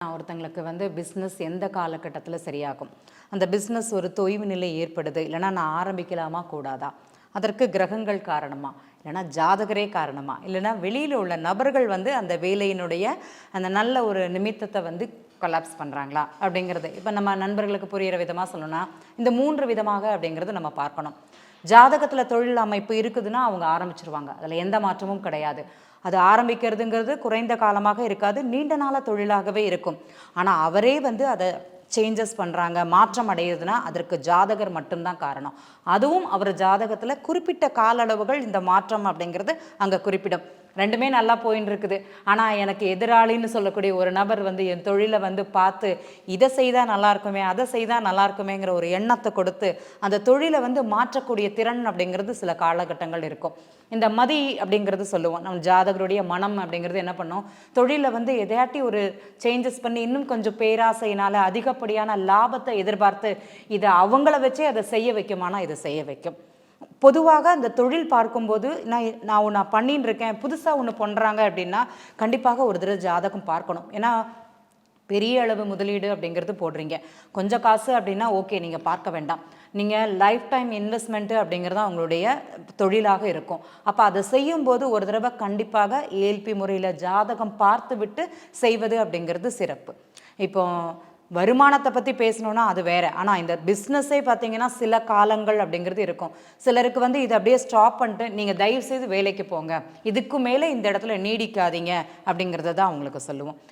ஒருத்தங்களுக்கு பிஸ்னஸ் எந்த காலகட்டத்தில் சரியாகும், அந்த பிஸ்னஸ் ஒரு தொய்வு நிலை ஏற்படுது, இல்லைனா நான் ஆரம்பிக்கலாமா கூடாதா, அதற்கு கிரகங்கள் காரணமா, இல்லைனா ஜாதகரே காரணமா, இல்லைனா வெளியில் உள்ள நபர்கள் அந்த வேலையினுடைய அந்த நல்ல ஒரு நிமித்தத்தை கொலாப்ஸ் பண்ணுறாங்களா அப்படிங்கிறது. இப்போ நம்ம நண்பர்களுக்கு புரிகிற விதமாக சொல்லணும்னா இந்த 3 விதமாக அப்படிங்கிறது நம்ம பார்க்கணும். ஜாதகத்தில் தொழில் அமைப்பு இருக்குதுன்னா அவங்க ஆரம்பிச்சிருவாங்க, அதில் எந்த மாற்றமும் கிடையாது. அது ஆரம்பிக்கிறதுங்கிறது குறைந்த காலமாக இருக்காது, நீண்ட நாள தொழிலாகவே இருக்கும். ஆனால் அவரே அதை சேஞ்சஸ் பண்ணுறாங்க, மாற்றம் அடையுதுன்னா அதற்கு ஜாதகர் மட்டும்தான் காரணம். அதுவும் அவர் ஜாதகத்தில் குறிப்பிட்ட கால அளவுகள் இந்த மாற்றம் அப்படிங்கிறது அங்கே குறிப்பிடும். ரெண்டுமே நல்லா போயின்னு இருக்குது, ஆனால் எனக்கு எதிராளின்னு சொல்லக்கூடிய ஒரு நபர் என் தொழிலை பார்த்து இதை செய்தால் நல்லா இருக்குமே, அதை செய்தால் நல்லா இருக்குமேங்கிற ஒரு எண்ணத்தை கொடுத்து அந்த தொழிலை மாற்றக்கூடிய திறன் அப்படிங்கிறது சில காலகட்டங்கள் இருக்கும். இந்த மதி அப்படிங்கிறது சொல்லுவோம், நம்ம ஜாதகருடைய மனம் அப்படிங்கிறது என்ன பண்ணும், தொழிலை எதையாட்டி ஒரு சேஞ்சஸ் பண்ணி இன்னும் கொஞ்சம் பேராசையினால் அதிகப்படியான லாபத்தை எதிர்பார்த்து இதை அவங்கள வச்சே அதை செய்ய வைக்குமானா இதை செய்ய வைக்கும். பொதுவாக அந்த தொழில் பார்க்கும்போது நான் ஒன்று பண்ணின்னு இருக்கேன், புதுசாக ஒன்று பண்ணுறாங்க அப்படின்னா கண்டிப்பாக ஒரு தடவை ஜாதகம் பார்க்கணும். ஏன்னா பெரிய அளவு முதலீடு அப்படிங்கிறது போடுறீங்க, கொஞ்சம் காசு அப்படின்னா ஓகே, நீங்கள் பார்க்க வேண்டாம். நீங்கள் லைஃப் டைம் இன்வெஸ்ட்மெண்ட்டு அப்படிங்கிறது அவங்களுடைய தொழிலாக இருக்கும். அப்போ அதை செய்யும்போது ஒரு தடவை கண்டிப்பாக ஏஎல்பி முறையில் ஜாதகம் பார்த்து விட்டு செய்வது அப்படிங்கிறது சிறப்பு. இப்போ வருமானத்தை பற்றி பேசணுன்னா அது வேறு, ஆனால் இந்த பிஸ்னஸே பார்த்தீங்கன்னா சில காலங்கள் அப்படிங்கிறது இருக்கும். சிலருக்கு இதை அப்படியே ஸ்டாப் பண்ணிட்டு நீங்கள் தயவுசெய்து வேலைக்கு போங்க, இதுக்கு மேலே இந்த இடத்துல நீடிக்காதீங்க அப்படிங்கிறத தான் அவங்களுக்கு சொல்லுவோம்.